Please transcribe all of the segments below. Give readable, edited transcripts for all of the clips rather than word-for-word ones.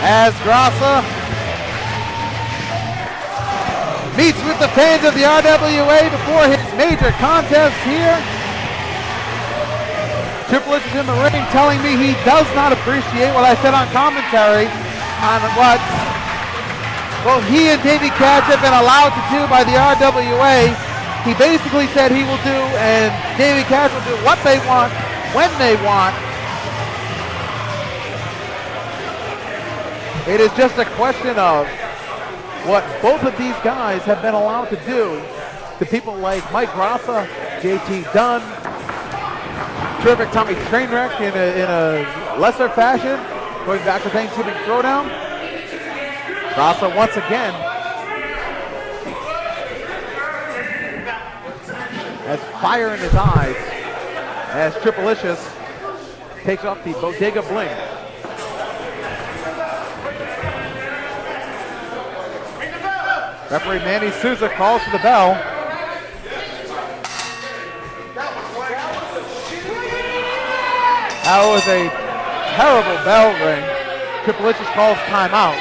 As Graca meets with the fans of the RWA before his major contest here. Triplelicious in the ring telling me he does not appreciate what I said on commentary on what he and Davey Katz have been allowed to do by the RWA. He basically said he will do, and Davey Katz will do what they want, when they want. It is just a question of what both of these guys have been allowed to do to people like Mike Graca, JT Dunn, terrific Tommy Trainwreck in a lesser fashion, going back to Thanksgiving Throwdown. Graca once again has fire in his eyes as Triplelicious takes off the Bodega Bling. Referee Manny Souza calls for the bell. That was a terrible bell ring. Triplelicious calls timeout.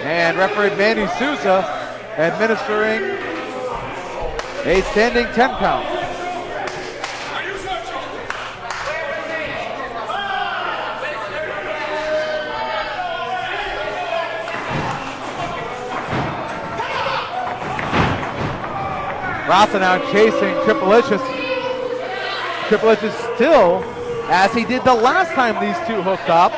And referee Manny Souza administering a standing 10 count. Graca now chasing Triplelicious. Triplelicious still, as he did the last time these two hooked up,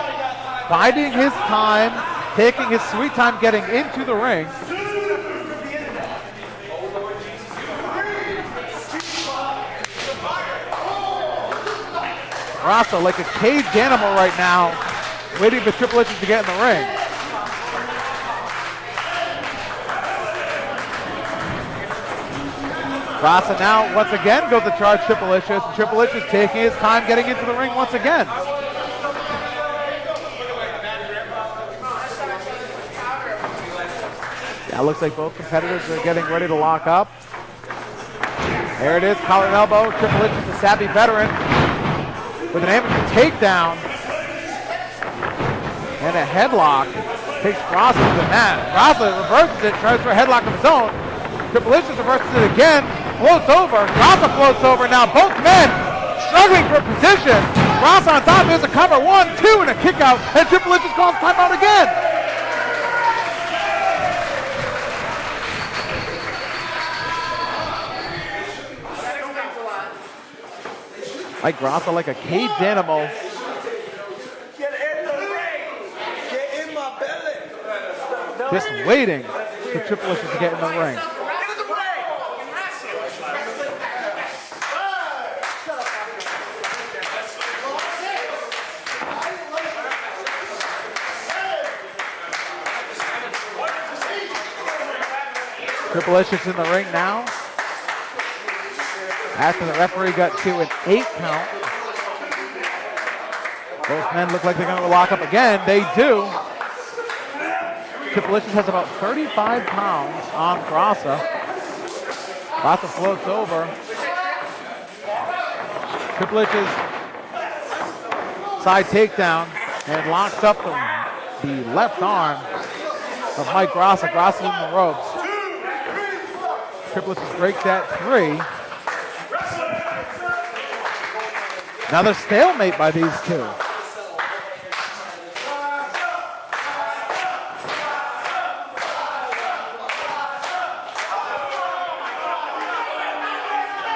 biding his time, taking his sweet time getting into the ring. Graca like a caged animal right now, waiting for Triplelicious to get in the ring. Graca now once again goes to charge Triplelicious, and Triplelicious taking his time getting into the ring once again. Yeah, looks like both competitors are getting ready to lock up. There it is, collar and elbow. Triplelicious, a savvy veteran, with an amateur takedown and a headlock. Takes Graca to the mat. Graca reverses it, tries for a headlock of his own. Triplelicious reverses it again, floats over. Graca floats over. Now both men struggling for position. Graca on top, here's a cover. 1, 2, and a kick out. And Triplelicious calls timeout again. Like Graca, like a caged animal. Get in the ring. Get in my belly. Just waiting for Triplelicious to get in the ring. Triplelicious in the ring now. After the referee got to an 8 count. Both men look like they're going to lock up again. They do. Triplelicious has about 35 pounds on Graca. Graca floats over. Triplelicious side takedown and locks up the left arm of Mike Graca. Graca's in the ropes. Triplelicious breaks that 3. Another stalemate by these two.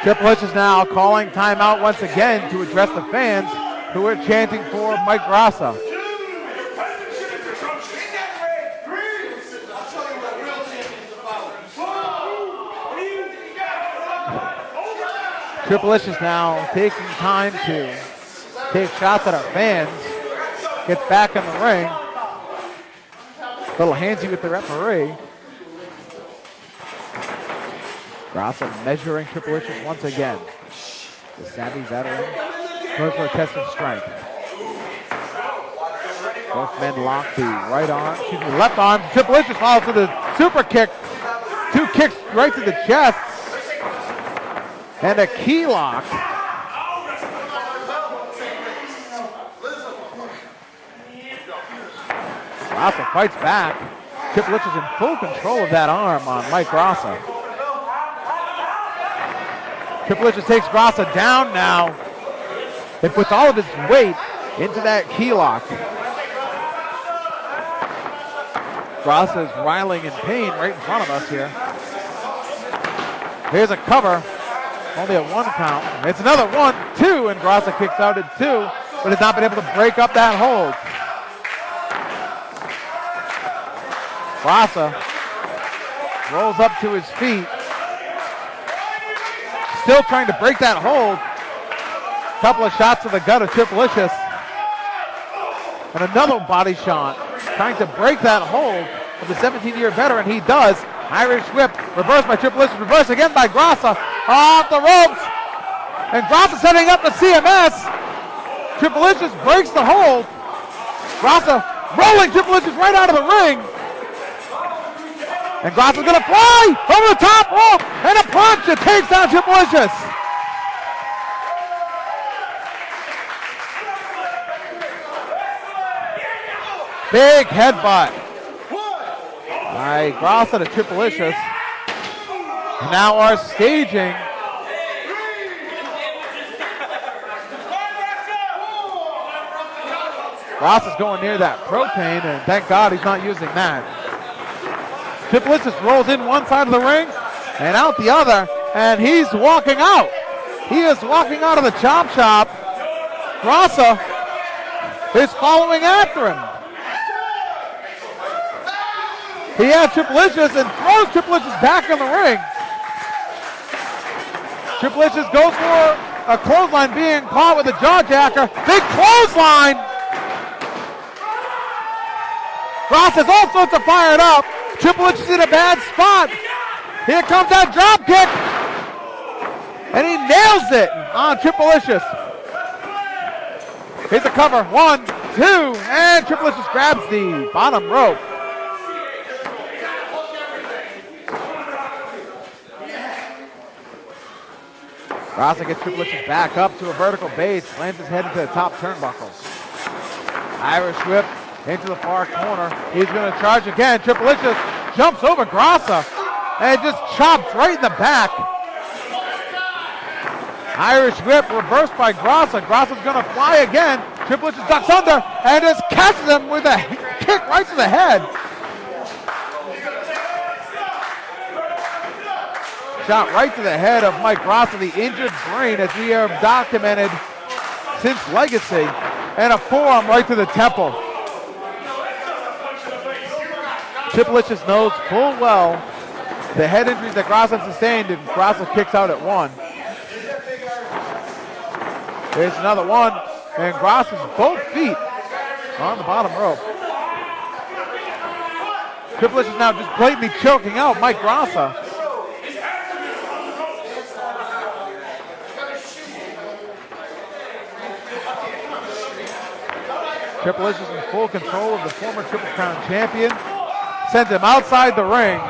Triplelicious now calling timeout once again to address the fans who are chanting for Mike Graca. Triplelicious now taking time to take shots at our fans. Gets back in the ring. Little handsy with the referee. Graca measuring Triplelicious once again. The savvy veteran goes for a test of strength. Both men lock the right arm, left arm. Triplelicious follows with a super kick. 2 kicks right to the chest. And a key lock. Graca fights back. Triplelicious in full control of that arm on Mike Graca. Triplelicious takes Graca down now. It puts all of his weight into that key lock. Graca is writhing in pain right in front of us here. Here's a cover. Only a 1 count. It's another 1-2, and Graca kicks out at 2, but has not been able to break up that hold. Graca rolls up to his feet. Still trying to break that hold. Couple of shots to the gut of Triplelicious. And another body shot. Trying to break that hold of the 17-year veteran. He does. Irish whip. Reversed by Triplelicious. Reversed again by Graca. Off the ropes. And Graca setting up the CMS. Triplelicious breaks the hold. Graca rolling Triplelicious right out of the ring. And Graca's going to fly over the top rope. And a punch that takes down Triplelicious. Big headbutt by Graca to Triplelicious. And now our staging. Graca's going near that propane, and thank God he's not using that. Triplelicious rolls in one side of the ring and out the other, and he's walking out. He is walking out of the chop shop. Graca is following after him. He has Triplelicious and throws Triplelicious back in the ring. Triplelicious goes for a clothesline, being caught with a jawjacker. Big clothesline. Graca's all sorts of fired up. Triplelicious in a bad spot. Here comes that drop kick. And he nails it on Triplelicious. Here's the cover. 1, 2, and Triplelicious grabs the bottom rope. Graca gets Triplelicious back up to a vertical base, slams his head into the top turnbuckles. Irish whip into the far corner. He's going to charge again. Triplelicious jumps over Graca and just chops right in the back. Irish whip reversed by Graca. Graca's going to fly again. Triplelicious ducks under and just catches him with a kick right to the head. Shot right to the head of Mike Graca, the injured brain, as we have documented since Legacy, and a forearm right to the temple. Triplelicious knows full well the head injuries that Graca sustained, and Graca kicks out at 1. There's another one, and Graca's both feet on the bottom rope. Triplelicious now just blatantly choking out Mike Graca. Triplelicious in full control of the former Triple Crown champion. Sends him outside the ring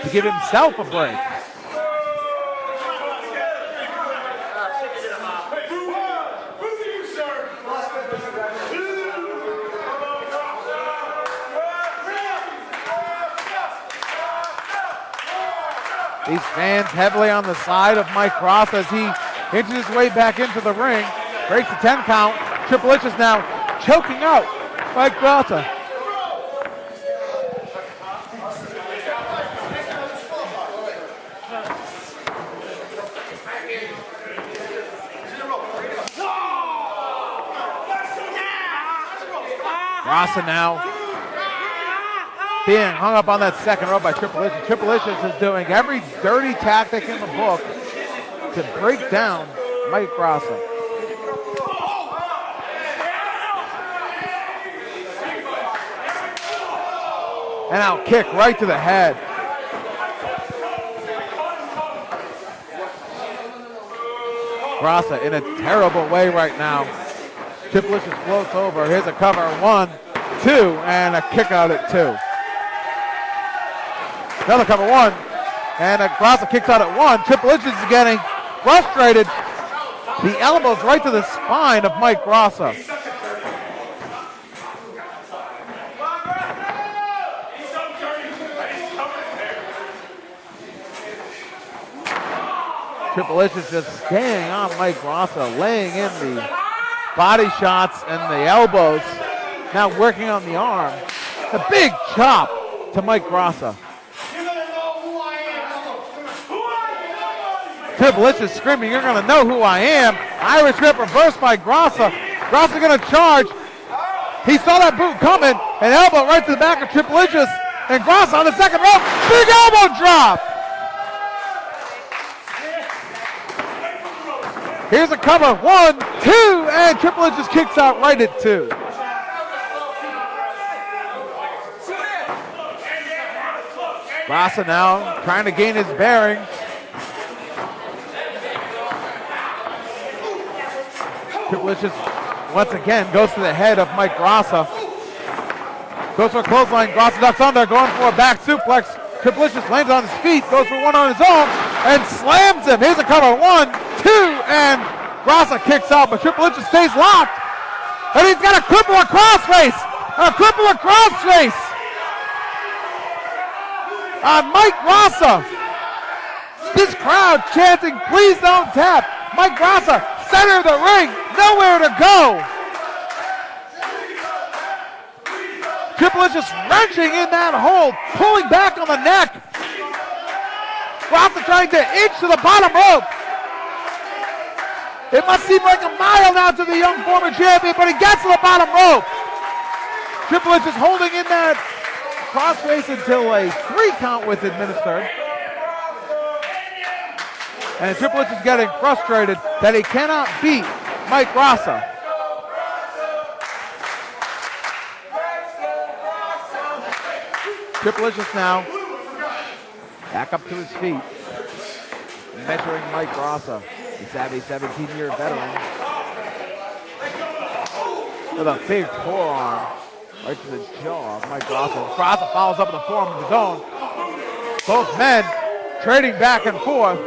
to give himself a break. These fans heavily on the side of Mike Graca as he inches his way back into the ring, breaks the 10 count. Triplelicious now choking out Mike Graca. Graca now being hung up on that second rope by Triplelicious. Triplelicious is doing every dirty tactic in the book to break down Mike Graca. And now kick right to the head. Graca in a terrible way right now. Triplelicious floats over. Here's a cover. 1, 2, and a kick out at 2. Another cover. 1, and Graca kicks out at 1. Triplelicious is getting frustrated. The elbows right to the spine of Mike Graca. Triplelicious just staying on Mike Graca, laying in the body shots and the elbows, now working on the arm. A big chop to Mike Graca. Triplelicious screaming, "You're gonna know who I am." Irish Whip reversed by Graca. Graca gonna charge. He saw that boot coming, an elbow right to the back of Triplelicious, and Graca on the second rope, big elbow drop. Here's a cover. 1, 2, and Triplelicious kicks out right at 2. Graca now trying to gain his bearings. Triplelicious once again goes to the head of Mike Graca. Goes for a clothesline. Graca ducks under, going for a back suplex. Triplelicious lands on his feet, goes for one on his own, and slams him. Here's a cover. 1, 2, and Graca kicks out, but Triplelicious stays locked. And he's got a crippler crossface. A crippler crossface on Mike Graca. This crowd chanting, "Please don't tap." Mike Graca, center of the ring, nowhere to go. Triplelicious wrenching in that hold, pulling back on the neck. Graca trying to inch to the bottom rope. It must seem like a mile now to the young former champion, but he gets to the bottom rope. Triplelicious holding in that crossface until a 3 count was administered. And Triplelicious getting frustrated that he cannot beat Mike Graca. Triplelicious now back up to his feet, measuring Mike Graca. The savvy 17-year veteran with a big forearm right to the jaw of Mike Graca. Graca follows up with a forearm of his own. Both men trading back and forth.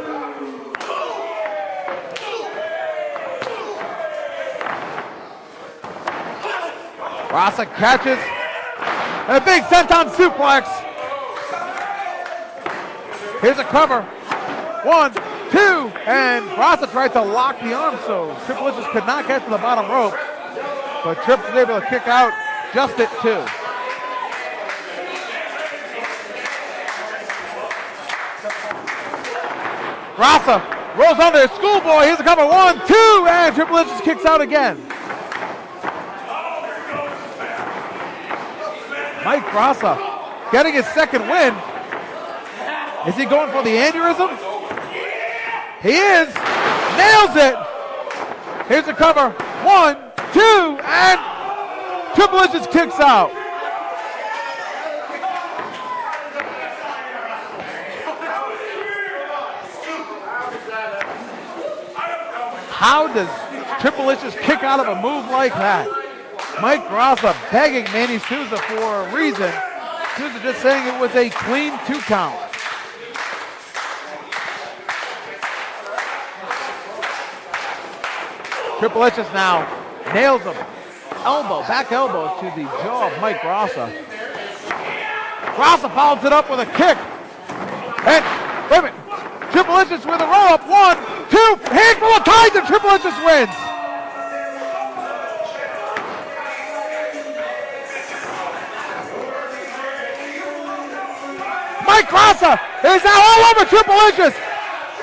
Graca catches, and a big senton suplex. Here's a cover. 1, 2, and Graca tried to lock the arm, so Triplelicious could not get to the bottom rope, but Tripp was able to kick out just at 2. Graca rolls under his schoolboy. Here's a cover. 1, 2, and Triplelicious kicks out again. Mike Graca getting his second win. Is he going for the aneurysm? He is. Nails it. Here's a cover. 1, 2, and Triplelicious kicks out. How does Triplelicious kick out of a move like that? Mike Graca begging Manny Souza for a reason. Souza just saying it was a clean 2 count. Triplelicious now nails him. Elbow, back elbow to the jaw of Mike Graca. Graca follows it up with a kick. And, wait a minute. Triplelicious with a roll up. 1, 2, handful of times, and Triplelicious wins. Mike Graca is now all over Triplelicious.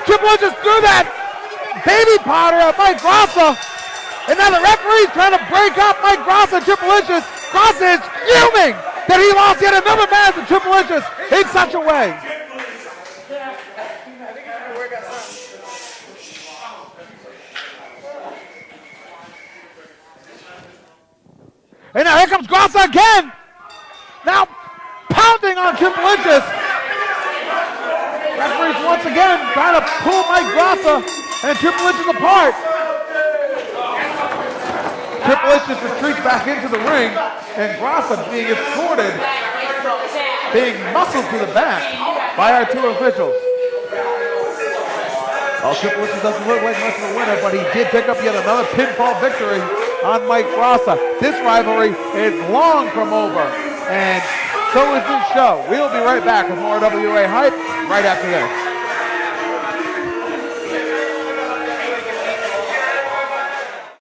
Triplelicious threw that baby powder at Mike Graca. And now the referee's trying to break up Mike Graca and Triplelicious. Graca is fuming that he lost yet another match to Triplelicious in such a way. And now here comes Graca again. Now pounding on Triplelicious. Referees once again trying to pull Mike Graca and Triplelicious apart. Triplelicious retreats back into the ring, and Graca being escorted, being muscled to the back by our two officials. Well, Triplelicious doesn't look like much of a winner, but he did pick up yet another pinfall victory on Mike Graca. This rivalry is long from over, and so is this show. We'll be right back with more RWA hype right after this.